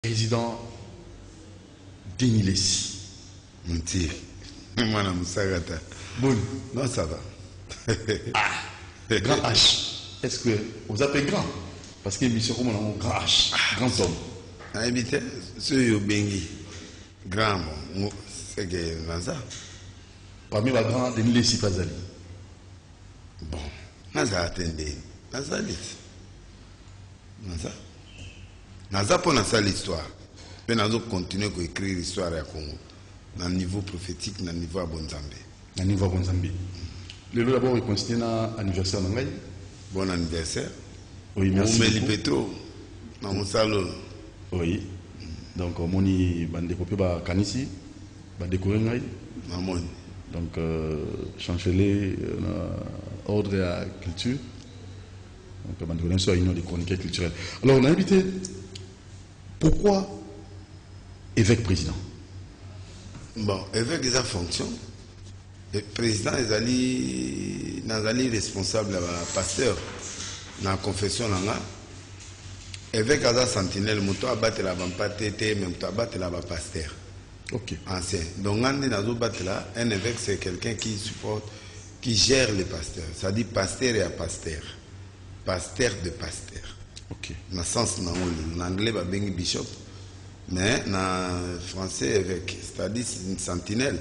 Président Denis Lessi. Mti. Moi, Moussagata. Bon. Non, ça va. Grand H. Est-ce que vous appelez grand? Parce que M. Roman a un grand H. Grand homme. Habité, ce Bengi. Grand, c'est que Naza. Parmi les grands, Denis Lessi Fazali. Bon. Naza attendez. Naza lit. Naza. Naza pour Naza l'histoire. Mais Naza continue à écrire l'histoire à Congo. Dans le niveau prophétique, dans le niveau à Bonzambé. Dans le niveau à Bonzambé. Le lot d'abord, il continue l'anniversaire d'Angaï. Bon anniversaire. Oui, merci. Oumeli Petro. Dans mon salon. Oui. Donc, on y a découpé Kanisi, on a décoré Ngaï. Donc, chancelier, ordre et la culture. Donc, on a donné ça à l'union des chroniqueurs culturels. Alors, on a invité. Pourquoi évêque président? Bon, évêque des fonctions. Le président est allé responsable pasteur dans la confession. Évêque a sentinelle, moto a battu la bampate, même to a battu la pasteur. Ok. Ancien. Donc, un évêque, c'est quelqu'un qui supporte, qui gère les pasteurs. Ça dit pasteur et à pasteur. Pasteur de pasteur. Ok. Dans le sens, en anglais, c'est un bishop. Mais en français, évêque. C'est-à-dire, c'est une sentinelle.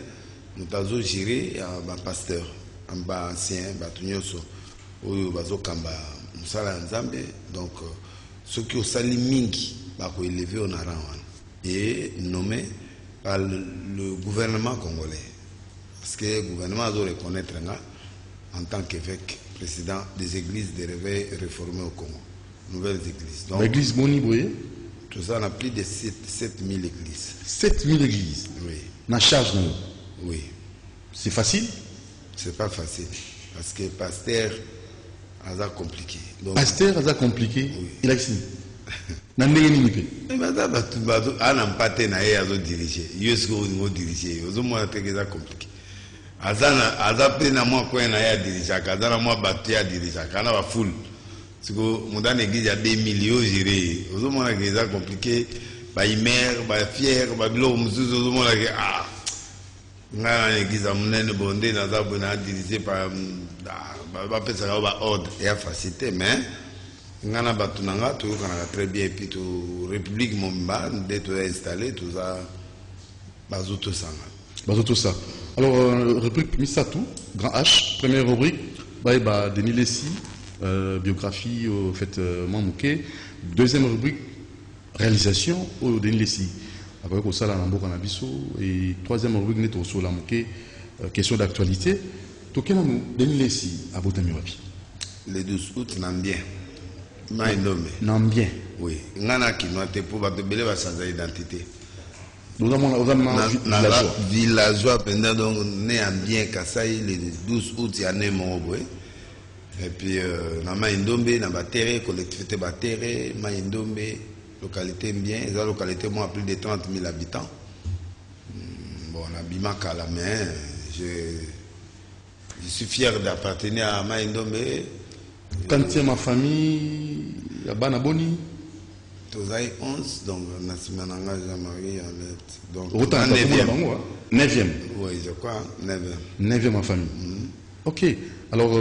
Nous avons géré un pasteur, un ancien, un tunyoso, un kamba, donc, ceux qui ont sali mingi, ils élevé au Naran et nommé par le gouvernement congolais. Parce que le gouvernement doit reconnaître en tant qu'évêque, président des églises de réveil réformées au Congo. Nouvelles églises. L'église Moniboye? Tout ça, on a plus de 7000 églises. 7000 églises? Oui. Na charge, non? Oui. C'est facile? C'est pas facile. Parce que pasteur, ça compliqué. Donc, pasteur, ça compliqué? Oui. Il a ici. N'andé ni nipe. Mais madame, on n'a pas été à diriger. Il y a ce qu'on a dirigé. Ils ont ça compliqué. Azana pe na moi quoi na ya diriger. Azana moi battu à diriger. Kana va full. Parce que mon dans l'église il y a 2 millions gérés. Ils ont ça compliqué. Ba imer, ba fier, ba bilo muzuzu ils ont ah. Nga l'église a monene bondé dans ça bon à diriger par ba pesa ba ordre et à facilité mais ngana batunanga to kana très bien et puis to république momba d'être installé tout ça bazoto sanga bazoto ça. Alors rubrique Misatou grand H première rubrique ba Denis Lessi biographie au fait Mamouké. Deuxième rubrique réalisation au Denis Lessi avec au sala nambo kanabiso et troisième rubrique neto so la Mouké question d'actualité. Tokena nous Denis Lessi à Botami wapi le 12 août Nambien Maïndomé Nambien oui ngana kino te pour ba belé ba sans identité nous avons villageois pendant donc né en bien Kasai le 12 août il y a né mon boy et puis na Maïndomé na ba terre collectivité ba terre Maïndomé localité bien la localité moi plus de 30 000 habitants bon on a Bimaka la main je suis fier d'appartenir à Maïndomé. Quand tu es ma famille, il y a Banaboni. Tu as 11, donc on a Jean-Marie en net. Donc, autant 9e. 9e. Oui, je crois, 9e. 9e ma famille. Ok. Alors,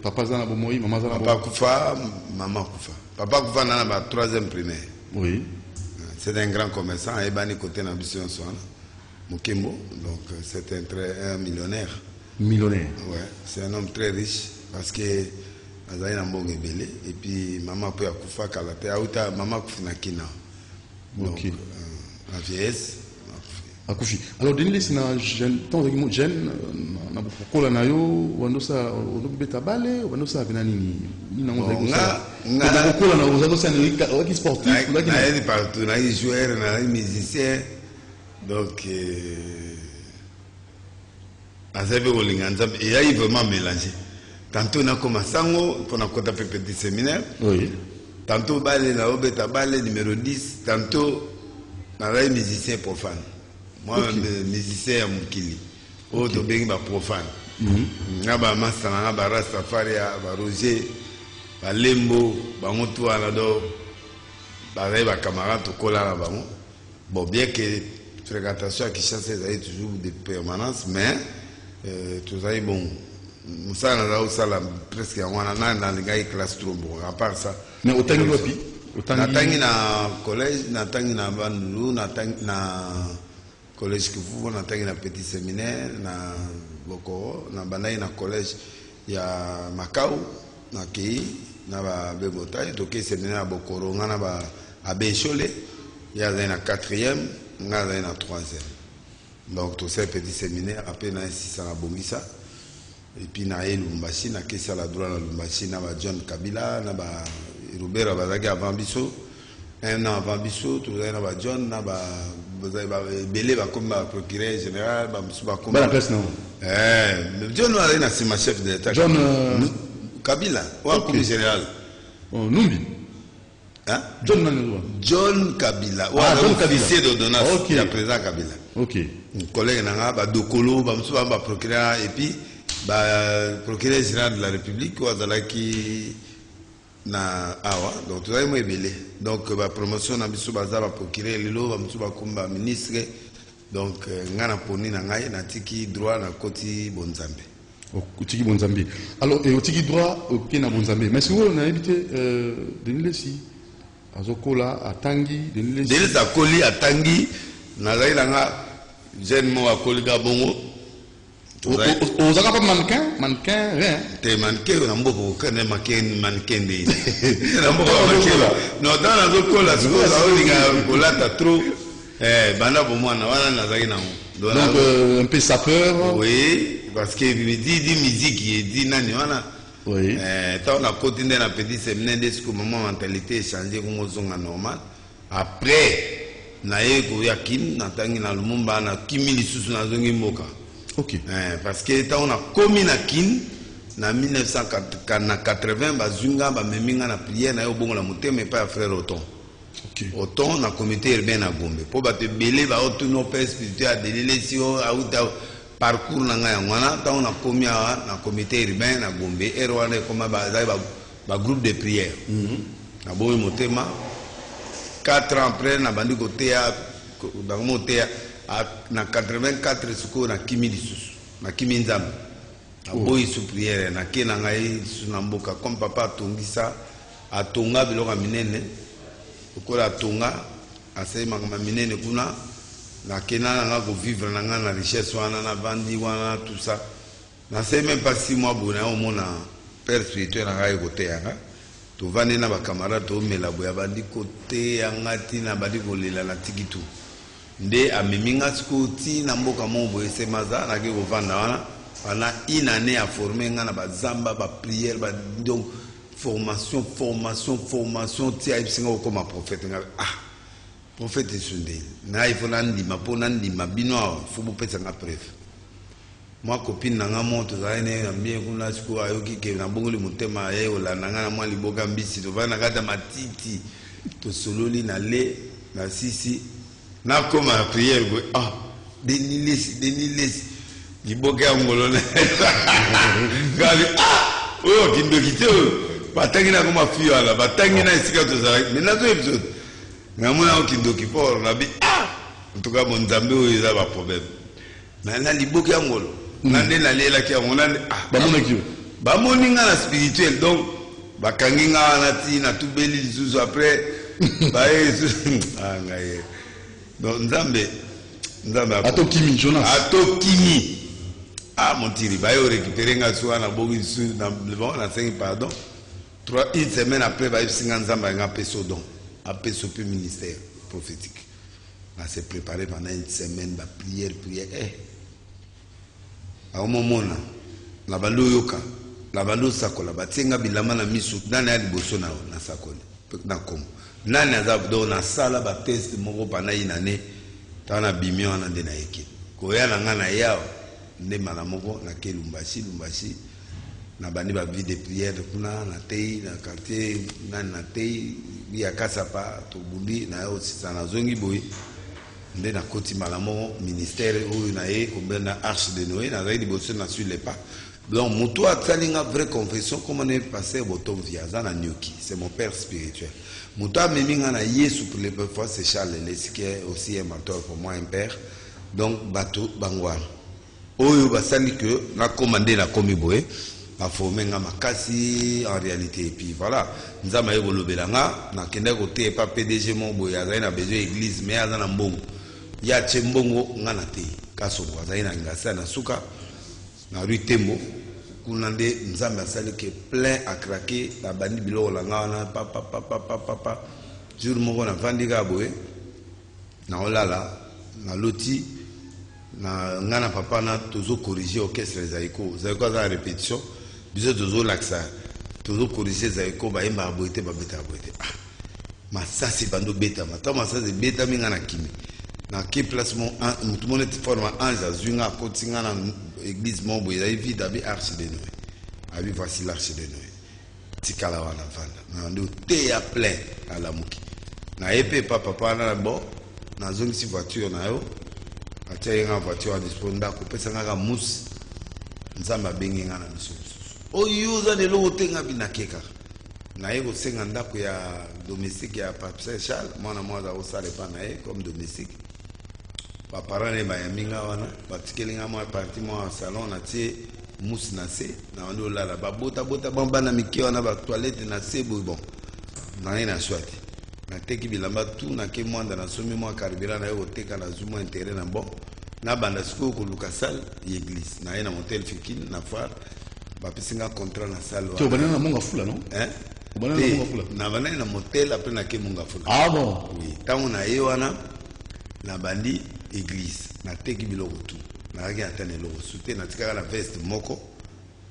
papa Zana Bomoï, maman Zana Papa Koufa, maman Koufa. Papa Koufa, on a la 3e primaire. Oui. C'est un grand commerçant, et Bani côté d'ambition Soana, Mukembo. Donc, c'est un millionnaire. Millionnaire. Ouais, c'est un homme très riche parce que Azaï Nambong est belé et puis maman peut akoufa kalate aouta maman kufina kina. Donc la vieillesse akoufi. Alors Denis Lessi na jeune tant que jeune na bukola na yo wandosa odobeta bale wandosa binani ni na ngoza na bukola na wandosa ni sportif na il partout na joueur na musicien donc il y a vraiment mélangé. Tantôt on a commencé pour notre côté petit séminaire. Oui. Tantôt balé la obeta balé numéro 10. Tantôt on a musicien profane. Moi musicien à Mukili. Autre bien profane. Na ba master na ba Rastafari ba Roger ba Lembo ba Motu Alado bazali ba camarades tokola na bango. Bon, bien que fréquentation à Kinshasa est toujours de permanence, mais tout ça est bon. Ça na presque dans les classe trop bon. À part ça. Mais au Tangi wapi? Natangi na collège, natangi na Bandulu, natangi na collège Kivu, natangi na petit séminaire, na Bokoro, na bandai na collège ya Makau, na Kei, na ba Bebota, toke séminaire à Bokoro, na ba Abechole, ya na 4e, na 3e. Donc tout ça petit séminaire, après na 6 à Bomisa. Et puis na Lumbashi, na Kesa la droite na Lumbashi, na ba John Kabila, na ba Robert Abazaki avant Bisso, un an avant Bisso, tout le monde John, Belé va comme procureur général, comme la place non. John c'est ma chef de l'État. John Kabila, comme général. Numbi. Hein? John Kabila. John Kabila. Officier d'ordonnance. Il y a président Kabila. Ok. Un collègue n'a pas Dokolo, procureur et puis procureur général de la République, ou qui na awa donc tu as belé donc la promotion na biso baza ba procurer lelo ba mutu ba kumba ministre donc ngana poni na ngai na tiki droit na koti bonzambe tiki bonzambe alors et tiki droit au na bonzambe mais si vous na habité denilesi azokola atangi denilesi akoli atangi na zailanga jeune mo akoli ga bongo aux pas mannequin rien t'es mannequin on a beaucoup de mannequin non dans la zone là c'est ça trop banda pour moi donc un peu sapeur oui parce que dit musique il dit nani wana oui tant on a continué na petit séminaire de ce que maman mentalité changer comme zonga normal après na yeko yakin na tangi na lumumba na kimi lisusu na zongi mboka. Ok. Parce que quand on a commis na kin, en 1980, bazunga ba meminga na prière na yo bongo la moté mais pas frère Oton. Ok. Oton na comité urbain na Gombe. Po ba te belé ba auto no père spirituel à délélation à outa parcours na nga ngwana, quand on a commis na comité urbain na Gombe, et rwanda comme ba groupe de prière. Na boy motema 4 ans après na bandi côté à dans moté na 84 suko na kimi lisusu na kimi nzambe na boyi sous prière na kena ngai suna mboka comme papa atongisa atonga biloko minene okola atonga asema kama minene kuna na kena nga ko vivre na nga na richesse wana na bandi wana tout ça na sais même pas si moi bona au mona père spirituel na ngai côté yanga to vane na ba camarade to mela boya bandi côté yanga tina bandi kolela na tikitu nde ameminga skoti na mboka mombo esemaza na ke kovanda wana pendant une année à former nga na bazamba ba prière ba donc formation tia isinga comme prophète nga prophète sunde na ifo na ndima po na ndima bino fo bo pesa nga preuve moi copine na nga moto za ene na mbie kuna siku ayoki ke na bongoli mutema ye ola na nga na mwa liboka mbisi to vana kata matiti to sololi na le na sisi na comme à prière Denis liboka ngolo na gali oh kindokite batangi na comme fio ala batangi na isika to za mais na to episode na mona kindoki pour na bi en tout cas mon nzambe o eza ba problème na liboka ngolo na nde na lela ki ngona ba mona ki ba moninga na spirituel donc bakangi nga na ti na tubeli lizuzu après ba ngai donc Nzambe Atokimi Jonas Atokimi mon tiri ba yo récupérer nga soa na bogi su na bon na 5 pardon 1 semaine après ba singa Nzamba nga peso don a peso plus ministère prophétique on s'est préparé pendant une semaine ba prière a au moment na balo yoka la balo sakola batenga bilama na misu nani ya liboso na sakola na komo nani azabdo na sala ba test moko pana inane tana bimio na ndena yeke koya na ngana yao nde mala moko na ke lumbashi na bandi ba vie de prière kuna na tei na quartier na tei ya kasapa to bundi na yo sisa zongi boy nde na koti mala moko ministère oyo na ye kombena arche de Noé na zaidi bosso na sur les pas Donc, Moutou a une vraie confession, comme on est passé au bottom via Zana Nyuki, c'est mon père spirituel. Moutou a mis un Yesu pour les fois, c'est Charles Lessi qui est aussi un mentor pour moi, un père. Donc, Bato Bangwan. Oyo basali que na commandé la komiboé, a formé nga makasi en réalité. Et puis voilà, nous avons eu le belanga, na kende côté pas PDG mon boy, a na besoin église, mais a na mbongo. Ya chembongo nga na te, kaso boy, a na ngasa na suka. Na rue Tembo, kunande nzambe asali ke plein à craquer la bandi bilo la ngana papa jour moko na vandika boye na olala na loti na ngana papa na tozo corriger orchestre zaiko za répétition biso tozo laksa tozo corriger zaiko ba yemba boite ba beta boite ma ça c'est bando beta ma tama ça c'est beta minga na kimi na ki placement tout le monde est formé ange azunga kotinga na église Mombo, il a vu d'abord arche de Noé. Abi voici l'arche de Noé. Tikala wana vanda. Na te ya plein à la muki. Na épée papa na bon, na zone si voiture na yo. Atia yenga voiture à disponda ko pesa nga mousse. Nzamba bengi nga na miso. O yuza de lo tenga binakeka. Na yego senga ndako ya domestique ya Pape Charles, mwana mwaza osale pa na comme domestique. Papa ne ba yaminga wana batikelinga mo parti mo salon na tie mousse na se na ndo la ba bota bamba na miki wana ba toilette na se bon na ina swati na teki bilamba tout na ke mwanda na somi mo carburant na yo teka na zumo intérêt na bon na banda siko ko luka salle église na ina motel fikine na phare ba pisinga contrat na salle tu banana na monga fula non banana na monga fula na banana na motel après na ke monga fula ah bon oui tango na ye wana na bandi église na teki biloko tout na ragi atane loko souté na tika la veste moko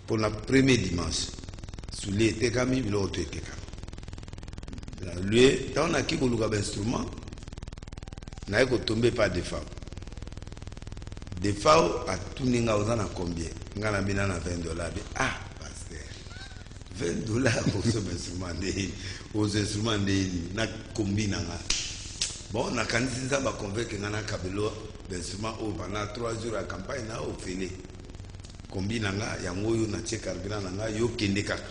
pour la premier dimanche soulé tekami biloko to tekami lui tant na ki ko luka instrument na ko tomber pas de fao a tuninga ozana combien ngana bina na $20 pasteur $20 pour ce instrument de aux instruments de na combina nga. Bon, on a quand même ça va convaincre ngana kabelo d'instrument au pendant 3 jours à campagne na au félé. Combina nga yango yo na che carburant nga yo kende kaka.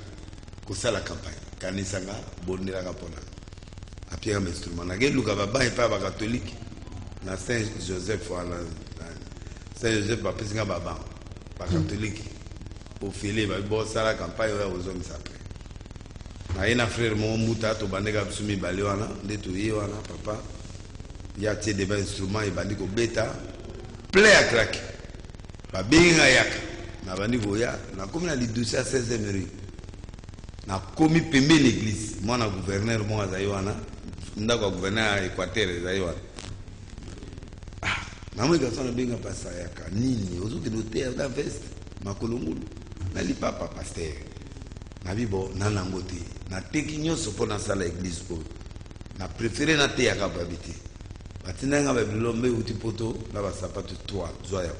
Ko sala campagne. Kanisa nga bondela ka pona. Apia instrument na geluka baba et pas ba catholique. Na Saint Joseph wala Saint Joseph ba pesinga baba. Ba catholique. Au félé ba bo sala campagne ya ozomi sapre. Na ina frère mon muta to bandeka sumi bale wana ndeto ye wana papa ya tie des instruments et bandi ko beta play à crack ba binga yaka na bandi ko ya na komi na lidusi 16e rue na komi pembe l'église moi na gouverneur mo azayi wana ndako gouverneur Équateur azayi wana na mo garçon na binga pasa yaka nini ozoki noter da veste makolongulu na li papa pasteur na bibo nana ngote na teki nyonso pour na sala église ko na préféré na te ya ka babité batina nga ba bilombe uti poto na ba sapato 3 zoya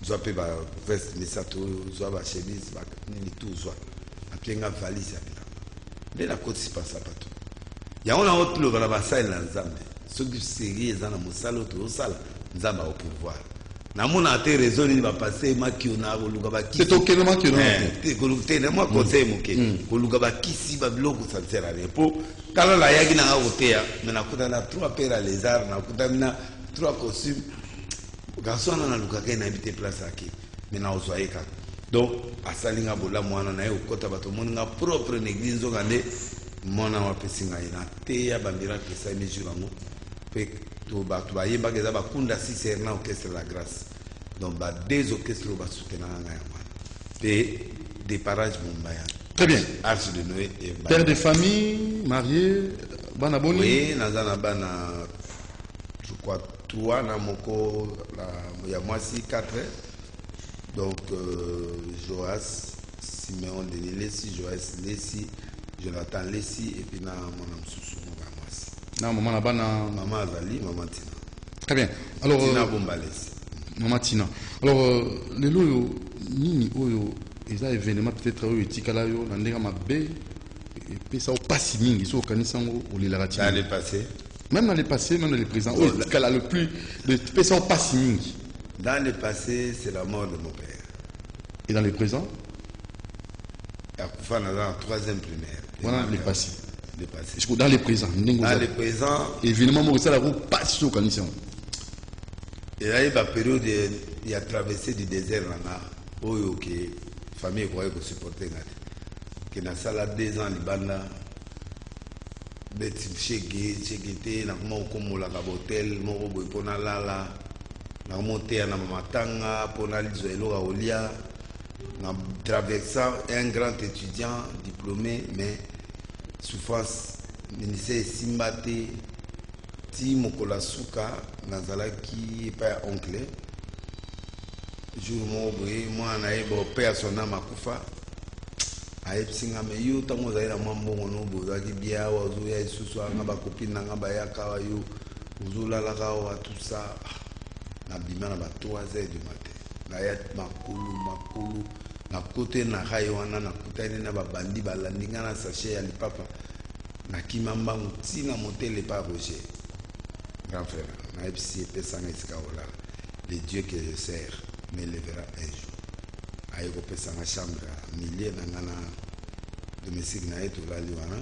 zoa pe ba veste misato zoa ba chemise ba nini tout zoa apienga valise ya bilamba de la côte si pas sapato ya ona otlo bala ba sala na nzambe soki sérieux za na mosalo to sala nzamba au pouvoir na mona te raison ni ba passer makio na koluka ba kisi c'est ok makio na te koluka na moi conseil moke koluka ba kisi ba biloko ça sert à rien po kala la yaki na otea na kuta na 3 paires à lézard na kuta na 3 costumes garçon na luka ke na habiter place aki mais na ozoaika donc asalinga bola mwana na yo kota bato moninga propre église ngande mona wa pesinga ina te ya ba miracle ça mesure ngo pe to ba to ba yemba keza ba kunda 6 heures na orchestre la grâce donc ba deux orchestres ba soutenir nga ya mwana pe des parages Mumbaya. Très bien. Arche de Noé et père de famille marié bana boni oui nazana bana je crois 3 na moko la ya mwasi 4 donc Joas Simeon Denis Lessi Joas Lessi Jonathan Lessi et puis na mona msusu nga mwasi na maman na bana maman Azali maman Tina. Très bien. Alors Tina Bombalesi maman Tina. Alors lelo yo nini oyo eza événement peut-être oyo etikala yo na ndenge mabe epesa opasi mingi so okanisa yango olelaka tina dans le passé même dans le passé même dans le présent oyo etikala le plus de epesa opasi mingi dans le passé c'est la mort de mon père Et dans le présent? Akufa dans la troisième primaire. Voilà les passés. Les passés. Dans le présent. Dans le présent. Évidemment, moi, ça la roue passe sur condition. Il y a eu une période, il a traversé du désert là, où la famille croyait que supporter. Que dans ça 2 ans, Libana, beti chegete, na kuma ukomo la kabotel, moko boy pona lala, na monter na mamatanga, pona lizoelo a olia, na traversant un grand étudiant diplômé, mais souffrance, ministère Simbate, ti mokola suka, nazalaki pa oncle, jour mo boy, moi na ebo père son âme akufa. Aipsinga me yo tango zaira mambo ngono bozaki bia wazo ya isusu anga ba copine nga ba ya kawa yo uzula la kawa tout ça na bima na ba 3h du matin na ya makulu na côté na hayo wana na kutani na ba bandi balandinga na sachet ya lipapa na kimamba mutina motele pa Roger grand frère na ipsi pesanga iskaola le Dieu que je sers m'élèvera un jour. Aïe, on sa chambre, milliers d'angana domestique na eto la liwana.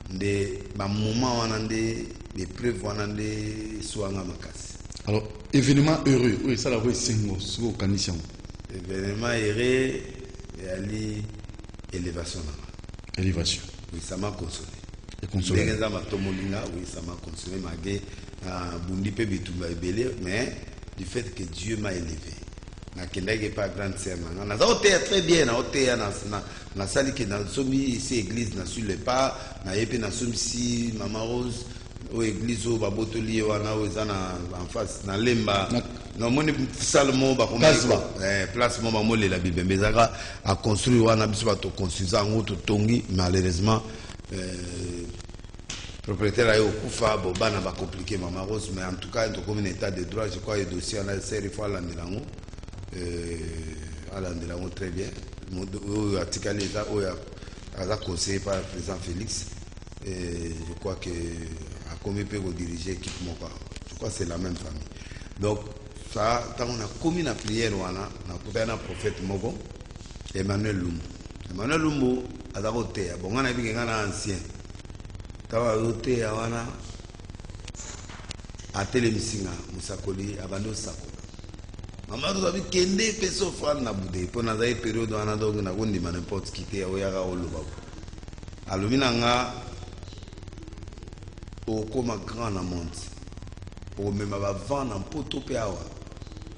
De ma moment on a des preuves on a des soins makasi. Alors événement heureux, oui ça la voix singo sous condition. Événement heureux et ali élévation. Élévation. Oui ça m'a consolé. Et consolé. Des gens tomolinga oui ça m'a consolé magé bundi pe bitumba ebele mais du fait que Dieu m'a élevé. Na kendage pas grande sœur na za oteya très bien na oteya na sali que na somi ici église na sur le pas na yepe na somi si maman Rose au église au babotoli wana ozana en face na lemba na moni salmo ba place mo ba mole la bible bezaka a construire wana biso ba to construire ngoto tongi malheureusement propriétaire ayo kufa bo bana ba compliqué maman Rose mais en tout cas comme un état de droit je crois le dossier on a série fois là ndelango alandelango très bien oyo atikali eza oyo aza conseillé par le président Félix et je crois que akomi pe kodiriger équipe moko je crois c'est la même famille donc ça ntango na komi na prière wana nakutani na prophète moko Emmanuel Lumbu aza koteya bonga na yebi nga na ancien ntango azoteya wana atelemisinga mosakoli abandi osako maman vous avez kende peso offrande na boudé pour na zaï période wana donc na kondima n'importe qui te oyaka oloba alobi na nga okoma grand na monde omema bavant na mpoto mpe awa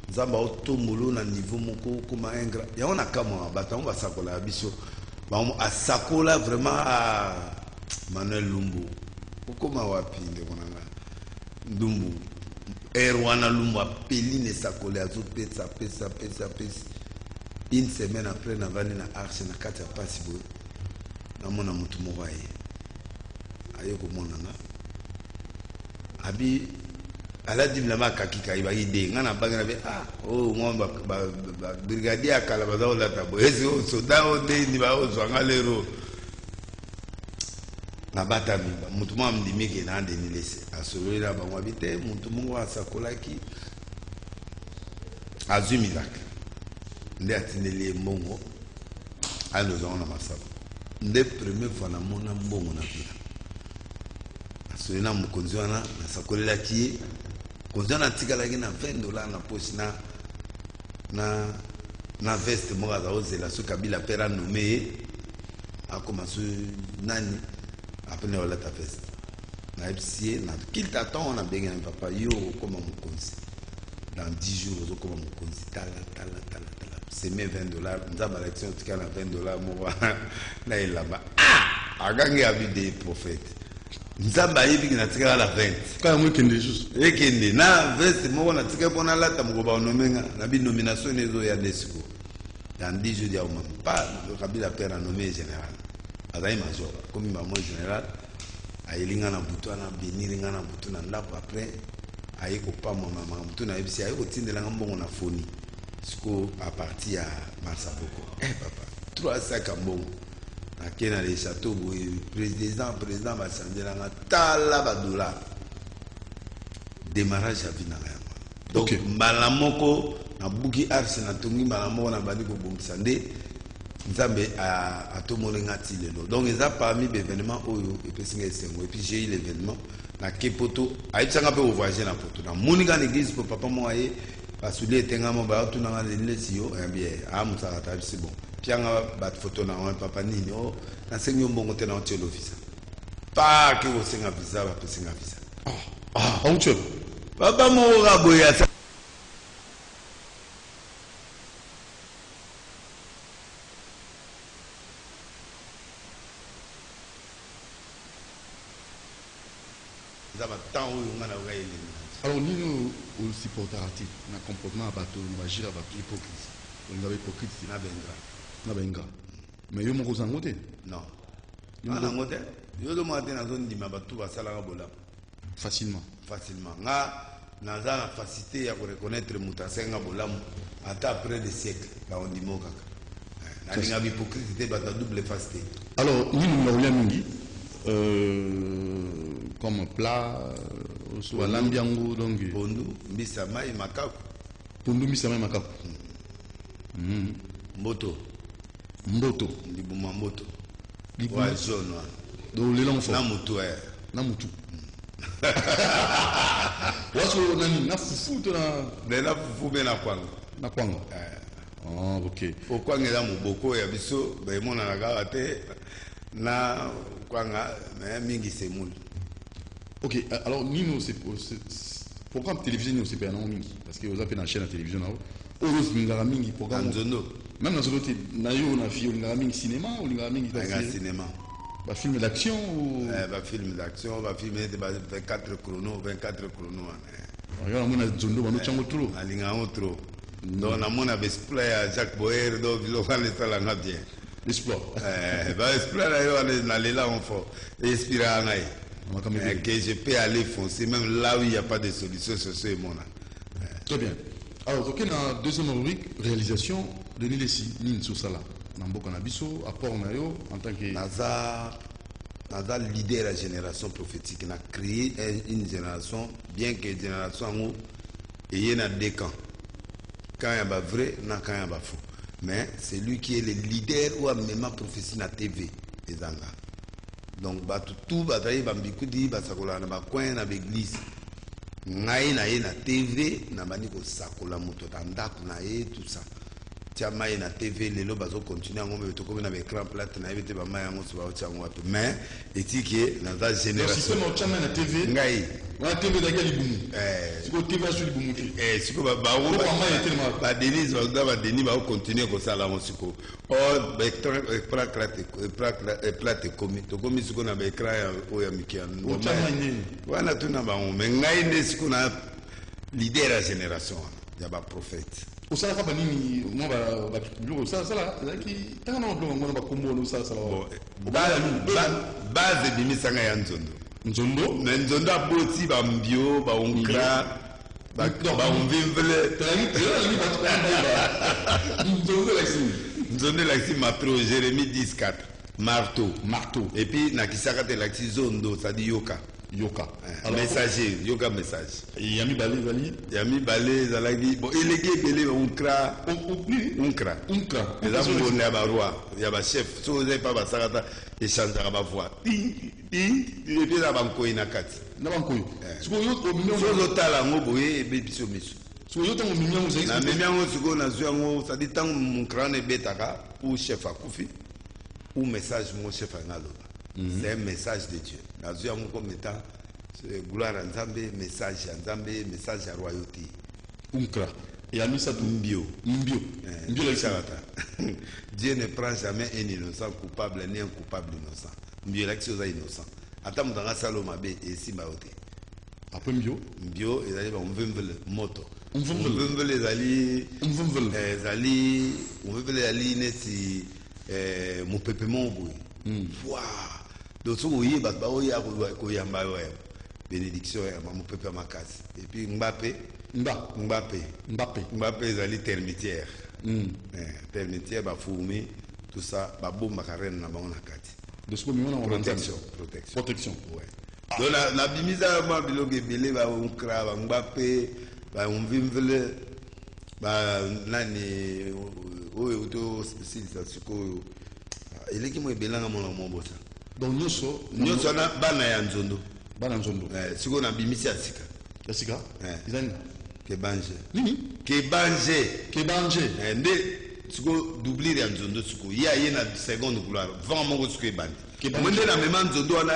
nzambe aotombolo na niveau moko okoma ingra yango na kamwa bato yango basakola ya biso asakola vraiment a Manuel Lumbu okoma wapi ndeko na nga Ndumbu Erwana Lumbu apeli ne sakole azopesa pesa une semaine après na vani na arche na kati ya pasi boye na mona mutu moko aye komona nga abi ala dimla makakika ibaki de nga na bangi na be oh moi ba brigadier akala baza olata boye ezi soda ode ni ba ozwanga lero na batami mutu mwa mdimi ke na ndeni lese asololera bango abite mutu mungu asakolaki azumilaka nde atindeli mbongo alozango na masaba nde première fois na mona mbongo na vida asololera mokonzi wana nasakolelaki ye konzi wana atikalaki na $20 na poche na veste moko aza ozela so Kabila pera nome ye akoma so nani apene wala ta veste na epsie na qu'il t'attend on a benga papa yo comme mon konzi dans 10 jours zo comme mon konzi tala c'est mes $20 nzamba l'action tika na $20 mo na elaba agangi abi des prophètes nzamba yebi na tika la 20 quand moi kende juste ekende na veste mo na tika pona lata mo ba nomenga na bi nomination ezo ya desiko dans 10 jours ya umam pas Kabila père nommé général azai major comme maman général ayelinga na butu na beniringa na butu na ndako après ayeko pa mama butu na ebisi ayeko tindelanga mbongo na foni siko à partir ya Marsaboko papa 3 sacs à mbongo na kena les châteaux président basandelanga tala ba dollar démarrage à vie na yango Donc mbala moko na buki ars na tongi mbala moko na bandi ko bongisa nde nzambe a to molenga ti lelo. Donc eza parmi les événements oyo et puis singa esengo et puis j'ai eu l'événement na kepoto aitsanga pe voyager na poto na moninga l'église pour papa moye basuli etenga mo ba tuna nga le sio bien amusa ta c'est bon pianga ba photo na un papa nini o na senyo mbongo te na hotel office pa ke o senga visa ba pesinga visa on tue papa mo raboya alors nous au supporteratif na comportement bateau na gira bateau hypocrite on avait hypocrite na benga mais yo moko zango te non na ngote yo do matin na zone ndima bateau basala bola facilement nga naza na facilité ya ko reconnaître mutasenga bolamu ata après des siècles ba ondimo kaka na linga hypocrite te bata double facilité. Alors nous na mingi comme plat soit lambiango donc pondu mbisa mai makaku pondu mbisa mai makaku mboto libuma mboto wa jaune do le long fort na mutu waso nani na fufu to na fufu be na kwanga ok o kwanga la muboko ya biso ba mona na gawa te na kwanga mingi semul. Ok, alors Nino, c'est programme télévision, c'est pas un mingi parce que vous avez une chaîne de télévision là. Oros ngara mingi programme. Même dans ce côté, nayo na fi ngara mingi cinéma ou ngara mingi cinéma. Ba film d'action ou ba film d'action, ba film de 24 chrono. Regarde mon zondo bano chango trop. Alinga on trop. Donc na mona display à Jacques Boer do biloka le sala nga bien. L'exploit. Ba exploit là yo na lela on fort. Inspira ngai. Que je peux aller foncer même là où il n'y a pas de solution sur ce monde. Très bien. Alors, ok, dans la deuxième rubrique, réalisation de Nilesi, Nin Sosala. Nambo Kanabiso, apport Nayo, en tant que. Naza leader de la génération prophétique. On a créé une génération, bien que la génération ait deux camps. Quand il y a vrai, quand il y a faux. Mais c'est lui qui est le leader ou a même prophétie na TV, les Zanga. Donc tout bataille bambikudi basakola na bakwen na l'église ngai na ye na TV na bani ko sakola moto tandako na ye tout ça tia mai na TV lelo bazo continuer ngombe to comme na écran plate na yete ba mai ngo so ba tia ngo mais etiki na za génération système au chama na TV ngai na TV da gali bumu siko TV sur bumu siko ba ba Denise ba Denis ba continuer ko sala ngo siko o ba plate komi to komi siko na ba écran o ya mikian o chama nini wana tuna ba mais ngai ne siko na leader la génération ya ba prophète au sala ka banini mo ba bureau sala qui tant na blo ngona ba kombo no sala base de misanga ya nzondo na nzondo aboti ba mbio ba onkra ba umvimvele nzondo laxi matro Jérémie 10:4 marteau et puis na kisaka te laxi zondo ça dit yoka messager yoka message yami balé zalaki bon eleki ebele unkra eza mbonde ya baroi ya bachef so oza epa basakata echangeaka bavoix epi eza bankoi na kati so ozotala yango boye ebebiso miso namemi yango sikoyo nazwi yango sadi ntango monkra ebetaka ou chef akufi ou message mo chef anga aloba c'est un message de Dieu. Nazui yango comme étant gloire à Nzambe, message à Nzambe, message à royauté. Unkra. Et à nous ça tout mbio. Dieu ne prend jamais un innocent coupable ni un coupable innocent. Mbio là qui est innocent. Attends dans la salle mabe et si baote. Après mbio ils allaient on veut moto. On veut les alliés. On veut les alliés neti mon pepement boy. Waouh. Donc so oye ba oya ko yamba yo bénédiction ya mon peuple makasi et puis Mbappé ezali termitière termitière ba fourmi tout ça ba bomba karene na bango na kati de ce moment on protection ouais donc la bimisa ma biloge belé ba onkra ba Mbappé ba umvimvele ba nani oyo to silisa siko eleki mo ebelanga mona mobosa donc nyonso na bana ya nzondo siko na bimisi ya sika ya sika izani kebanje nini kebanje nde siko doublir ya nzondo siko ye na seconde gloire vent moko siko ebandi mwende na mema nzondo wana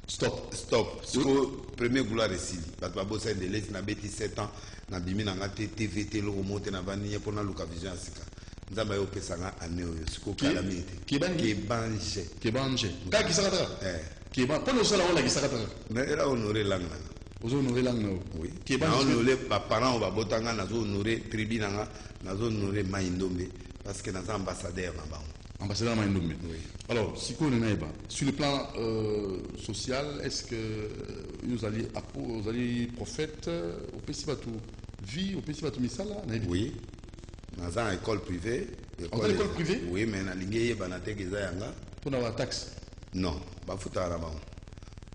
stop siko premier gloire esili bato babosa ndelesi na beti 7 ans na bimi na nga te tvt loko mote na bani ye mpona luka vision ya sika nzambe ayopesanga ane oyo siko kalami ete kebanje kaka kisaka taka mpona osala olakisaka taka era honore lang nanga ozohonore lang na honore baparent oyo babotanga nazohonore tribu nanga nazohonore mai ndombe parce que naza ambassadeur na bango ambassadeur na mai ndombe alors sikoyo nayeba sur le plan social est-ce que vous allez prophète opesi bato vie opesi bato misala nayebi oui naza na école privée école privée oui mais nalingi eyebana teke eza yanga mpona bataxe non bafutaka na bango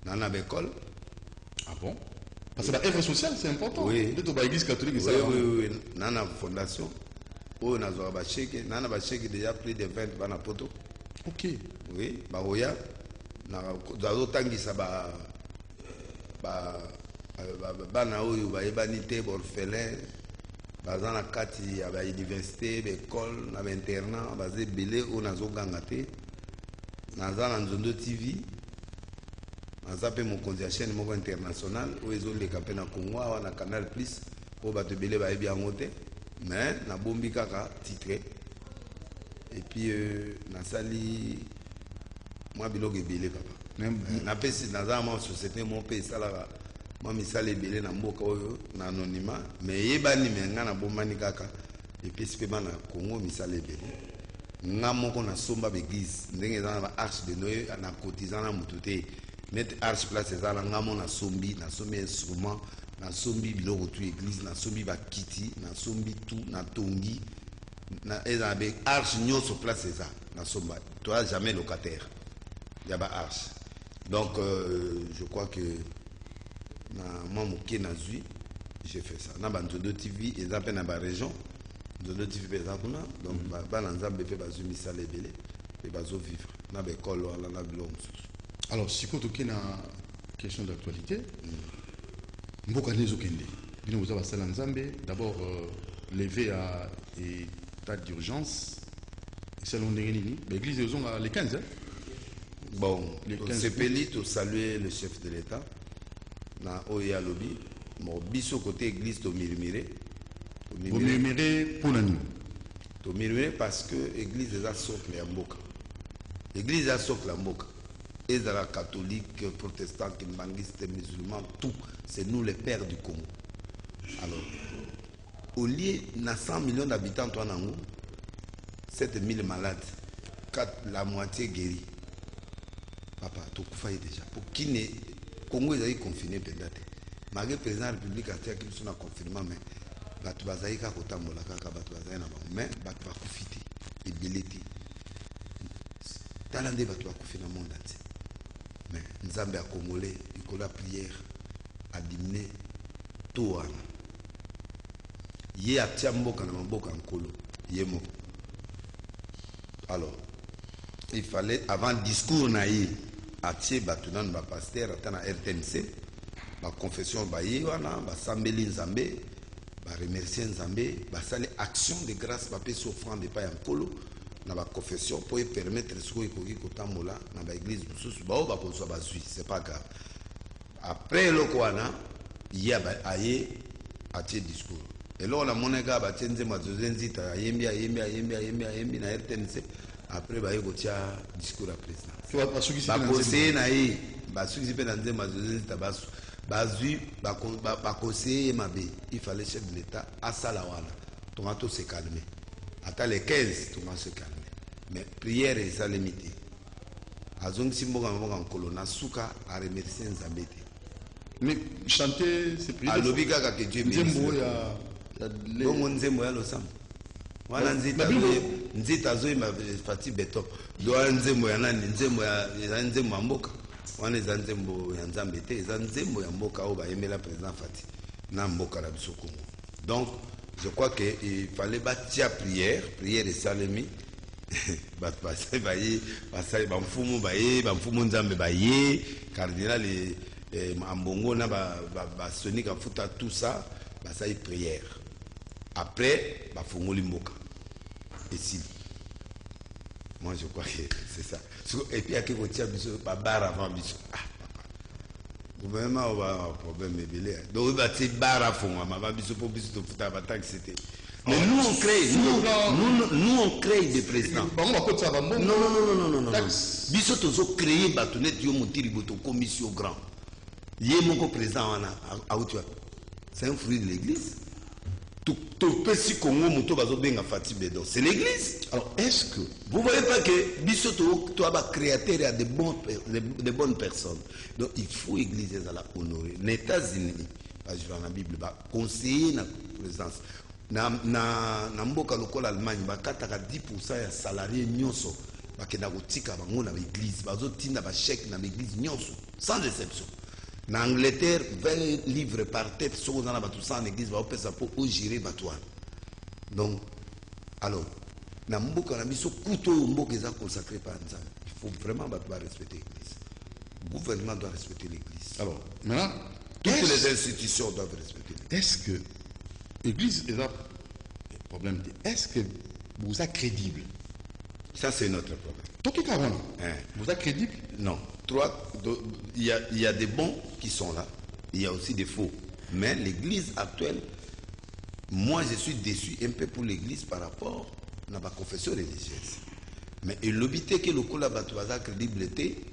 na na baécole. Ah bon? Parce que l'œuvre sociale, c'est important. Oui. Peut-être que l'église catholique, oui, oui. Dans la fondation, on a un chèque déjà plus de 20 dans la poto. Ok. Oui, Baroya. Dans autant que ça va. Bana oyo bayebanité orphelin baza na kati ya ba université l'école na internat basé belé o nazoganga te naza na Nzondo TV naza pe mokonzi ya chaîne moko international oyo ezoleka pe na Congo awa na Canal Plus po bato belé bayebi yango te mais nabombi kaka titre et puis nasali mwa biloko ebele papa napesi naza mwa société mo pe esalaka mwa misala ebele na mboka oyo na anonymat mais yebani me nga na bombani kaka epesi mpe bana Congo misala ebele nga moko nasomba baeglise ndenge eza na ba arche de Noé na cotisant na motu te net arche place eza na nga mo nasombi instrument nasombi biloko tu église nasombi bakiti nasombi tu natongi eza na ba arche nyonso place eza nasomba toi jamais locataire ya ba arche donc je crois que na moi moké nazui j'ai fait ça na Nzondo TV eza pe na ba région Nzondo TV pe eza kuna donc ba na nzambe pe bazui misala ebele pe bazo vivre na ba école wala na biloko mosusu. Alors siko toke na question d'actualité mboka nezo kende bino boza basala nzambe d'abord levé à état d'urgence et selon ndenge nini ba église ezonga les 15 bon c'est peli to saluer le chef de l'État na oya lobby mo biso côté église to mirimire pour nani to mirimire parce que église eza socle ya mboka église eza socle ya mboka ezala catholique protestant kimbangiste musulman tout c'est nous les pères du Congo. Alors au lieu na 100 millions d'habitants toi nango 7000 malades 4 la moitié guéris papa to kufaye déjà pour qui ne Congo est confiné peut-être malgré président de la République a dit qu'il soit confinement mais batu bazaika kotambola kaka batu bazaina mais batu bakufite ebelete talande batu bakufina monde entier mais nzambe a congolais il la prière a diminué tout wana ye atia mboka na mboka nkolo ye moko. Alors il fallait avant discours na ye atie batu nanu ba pasteur ata na RTNC ba confession ba ye wana ba sambeli nzambe ba remercier nzambe ba sali action de grâce ba pesi offrande pa ya nkolo na ba confession pour permettre ce ko ekoki kotambola na ba église mosusu ba o ba kozwa ba zui c'est pas grave. Après loko wana ya ba aye atie discours et là on a monega ba tienze mazozenzita ayembi na RTNC après ba yekotia discours à président ba conseiller na ye ba suki pe na nzema mazozenzita basu bazui ba conseiller mabe il fallait chef de l'État asala wana tomato se calmer ata les 15 tomato se calmer mais prière et ça limité azongisi mboka nkolo na suka a remercier nzambe te mais chanter c'est prier alobi kaka que Dieu bénisse bongo nzembo ya losambo wana nzita zoyima fati beton doa nzembo ya nani nzembo ya mboka wana eza nzembo ya nzambe te eza nzembo ya mboka oyo bayembela président fati na mboka na biso Congo. Donc je crois qu'il fallait bâtir prière et salemi. Cardinal Ambongo na Sonic Afuta tout ça, ça y prière. Après, Fongoli Mboka. Et si. Moi je crois que c'est ça. Et puis il y a que vous tirez par barre avant biso. Ah papa. Gouvernement va un problèmeébélé. Donc il va tirer barre à fond, ma biso pour biso de futa bataille c'était. Mais nous on crée, nous on crée des présidents. Non. Biso tozo créer batonet yo motiri boto commission grand. Yé mon président à Outua. C'est un fruit de l'église. Tout petit Congo moto bazo benga Fatih Bedo. C'est l'église. Alors est-ce que vous voyez pas que biso toi ba créateur a de bonnes personnes. Donc il faut l'église à la honorer. Les États-Unis, je vais dans la Bible, conseiller na présidence. Na mboka lokola Allemagne bakataka 10% ya salarié nyonso bakenda kotika bango na l'église bazotinda ba chèque na l'église nyonso sans exception. Na Angleterre 20 livres par tête so dans la batu sans église ba opesa pour gérer batouane. Donc alors na mboka na biso kuto mboka eza consacré par Nzambe. Il faut vraiment respecter l'église. Le gouvernement doit respecter l'église. Alors maintenant toutes les institutions doivent respecter l'église. Est-ce que l'église est là? Problème. Est-ce que vous êtes crédible? Ça, c'est notre problème. Toki Karon, vous êtes crédible? Non. Il y a des bons qui sont là. Il y a aussi des faux. Mais l'église actuelle, moi, je suis déçu un peu pour l'église par rapport à ma confession religieuse. Mais il l'obité que le coup là-bas, crédibilité,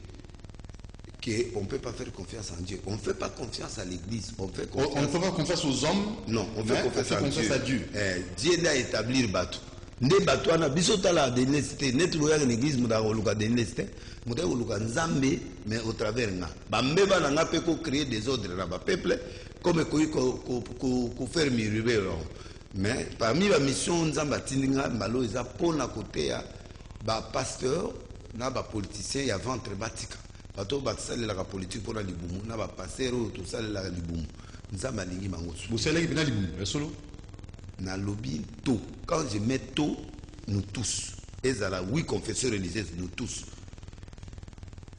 qu'on ne peut pas faire confiance en Dieu. On ne fait pas confiance à l'église. On ne fait pas confiance aux hommes. Non, on fait confiance à Dieu. Dieu doit établir bateau. Nde bateau na bisota la de l'Église. Net loya l'église muda oluka de l'Église. Muda oluka nzambe mais au travers nga. Bambe ba nga pe ko créer des ordres là ba peuple comme ko faire murmure. Mais parmi la mission nzamba tindinga malo eza pona côté ya ba pasteur na ba politicien ya ventre batika. Bato batsali la politique pour la libumu na ba pasero tout ça la libumu nzamba lingi mango vous savez que na libumu solo na lobby tout quand je mets tout nous tous ezala oui confesseurs religieux nous tous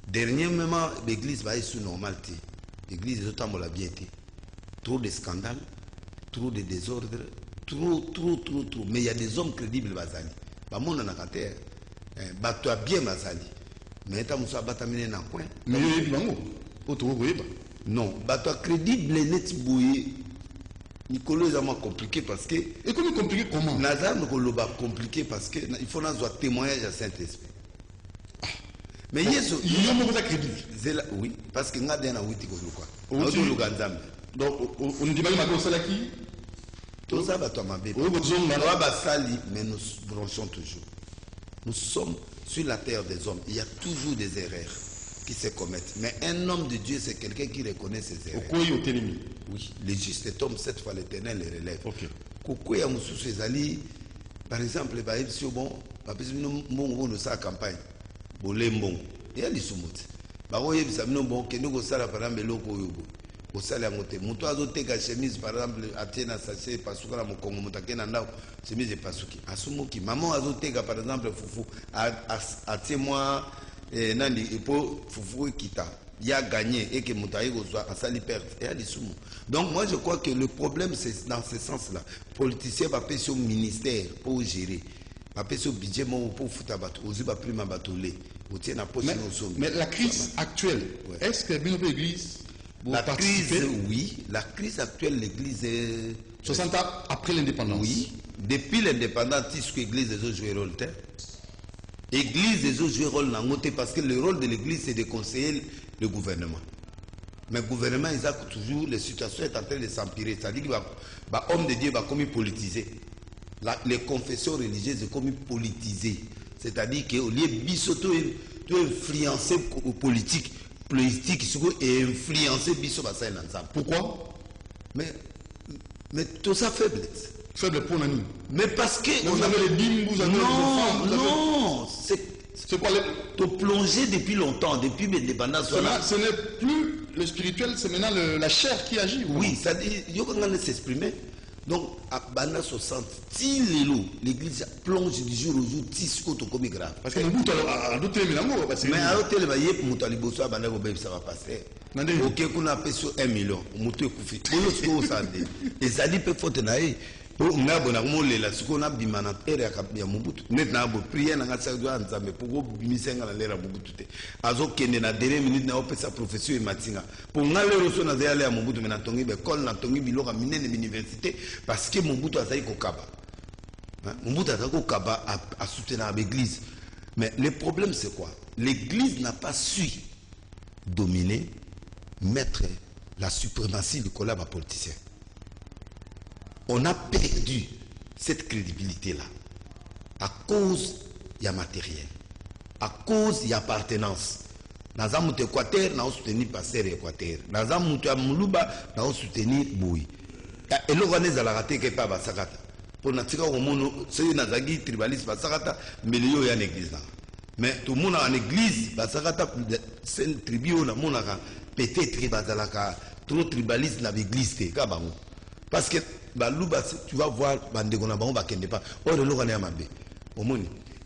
dernièrement l'église va être sous normalité l'église est totalement bien été trop de scandales trop de désordres trop mais il y a des hommes crédibles bazali ba mona na terre bato bien bazali. Mais tu as batamine na coin. Mais il y a des non, bateau crédible net bouillé. Nicolas est compliqué parce que. Et comment compliqué comment? Nazar nous compliqué parce que il faut avoir témoignage à Saint-Esprit. Mais il y a crédible. Oui, parce que nous avons un outil quoi. Donc on dit pas que c'est qui? Tout ça bateau ma bébé. Mais nous branchons toujours. Nous sommes sur la terre des hommes. Il y a toujours des erreurs qui se commettent. Mais un homme de Dieu, c'est quelqu'un qui reconnaît ses erreurs. Oui, les justes hommes, cette fois l'éternel les relève. Ok. Par exemple, bon, nous sa campagne. Bolembon. Il y a des sous-mots. Bon, que nous par exemple, au salaire monté. Mouto azoteka chemise par exemple atena sachet pasuka la mokongo mutakena ndao chemise pasuki asumuki maman azoteka par exemple fufu atie-moi nandi epo fufu kita il a gagné et que mutaï soit à sali perte et à l'issoumo. Donc moi je crois que le problème c'est dans ce sens-là. Politicien va payer son ministère pour gérer. Va payer son budget pour foutre bateau. Aussi va plus ma bateau lait. Mais la crise actuelle, est-ce que l'église la crise, oui. La crise actuelle, l'église est... 60 ans après l'indépendance. Oui. Depuis l'indépendance, est-ce que l'église a joué rôle? L'église a joué rôle parce que le rôle de l'église, c'est de conseiller le gouvernement. Mais le gouvernement, ils ont toujours, les situations sont en train de s'empirer. C'est-à-dire que l'homme de Dieu va comme politisé. Les confessions religieuses sont comme politisées. C'est-à-dire qu'au lieu de influencer aux politiques, et influencer Bisso Bassaï Lanzam. Pourquoi? Mais tout ça faiblesse. Faible pour l'année. Mais parce que. Vous avez les bim, vous avez les enfants. Non, c'est quoi te plonger depuis longtemps, depuis l'indépendance. Ce n'est plus le spirituel, c'est maintenant la chair qui agit. Oui, ça dit, il y a s'exprimer. Donc, à Bana 60, l'église plonge du jour au jour, comme grave. Parce que Mobutu a d'autres éléments. Mais à l'autre, il y a Liboso, ça va passer. Ok, qu'on a payé sur 1 million. Mobutu est couffé. Et ça dit, peut faut naï. On a bon amour là, ce qu'on a bimana ere ya Mobutu. Net na bo prière na ngasa do anzambe pour bimisenga na lera Mobutu te. Azo kende na dernière minute na opesa professeur Matinga. Pour ngale roso na zale ya Mobutu na tongi be école na tongi biloka minene université parce que Mobutu azali kokaba. Mobutu azali kokaba à soutenir l'église. Mais le problème c'est quoi? L'église n'a pas su dominer, mettre la suprématie du collab politicien. On a perdu cette crédibilité-là à cause du matériel, à cause de l'appartenance. Nous avons Équateur, nous avons soutenu Pasteur Équateur. Nous avons Moulouba, nous avons soutenu Boui. Et nous avons raté que pas Basakata. Pour nous dire que c'est une tribaliste Basakata, mais il y a une église. Mais tout le monde a une église, Basakata, c'est une tribu, peut-être trop tribaliste dans l'église. Parce que tu vas voir,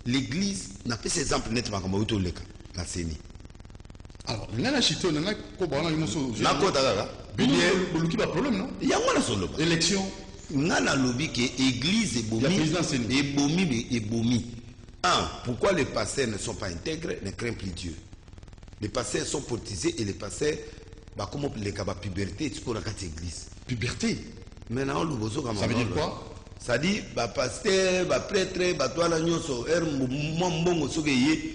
l'église n'a pas ces exemples nettement comme au Toleka, la CENI. Alors, il y a un chito, il y a un problème, non? Il y a un élection. Il y a un lobby qui est église et bomi. Pourquoi les pasteurs ne sont pas intègres, ne craignent plus Dieu? Les pasteurs sont politisés et les pasteurs, comment les cabas puberté, tu connais cette église. Puberté? Maintenant, ça veut dire quoi? Ça dit, pasteur, prêtre, toi la nyonso, mbongo sogeye,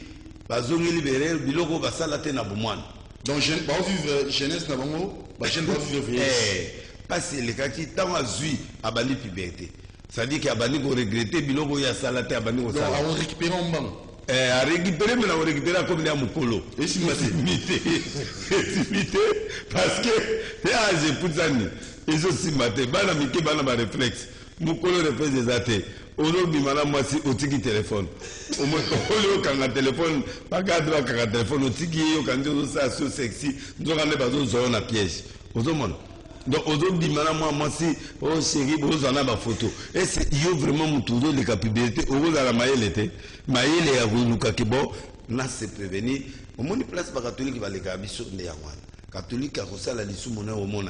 bazongi libéré, biloko basala te na bomwan. Donc, vivre jeunesse na bongo, jeune doit vivre vieillesse. Parce que les kaki tant azui abandi puberté. Ça dit qu'il abandi ko regretter biloko ya sala te abandi ko sala. Donc, on récupère en banc. À récupérer, mais on récupère comme des moukolo. Et si vous imité, parce que, j'ai pour ça, ils ont si maté, bana miki bana ba réflexe. Moukolo réflexe des athées. Ono bimana moi si au tiki téléphone. Au moins, au quand le téléphone, pas cadre quand le téléphone, au tiki, au quand on ça so sexy, nous on a pas besoin de piège. Aux hommes. Donc, aux autres, moi, si, oh, chérie, vous en avez ma photo. Et c'est, il y a vraiment mon tour de capacité. Au bout de la maille, l'été. Maille, les Agouluka qui bon, là, c'est prévenu. Au moins, une place pas catholique qui va les gabi sur les Yawan. Catholique, à Rosa, la lissou, mon au monde,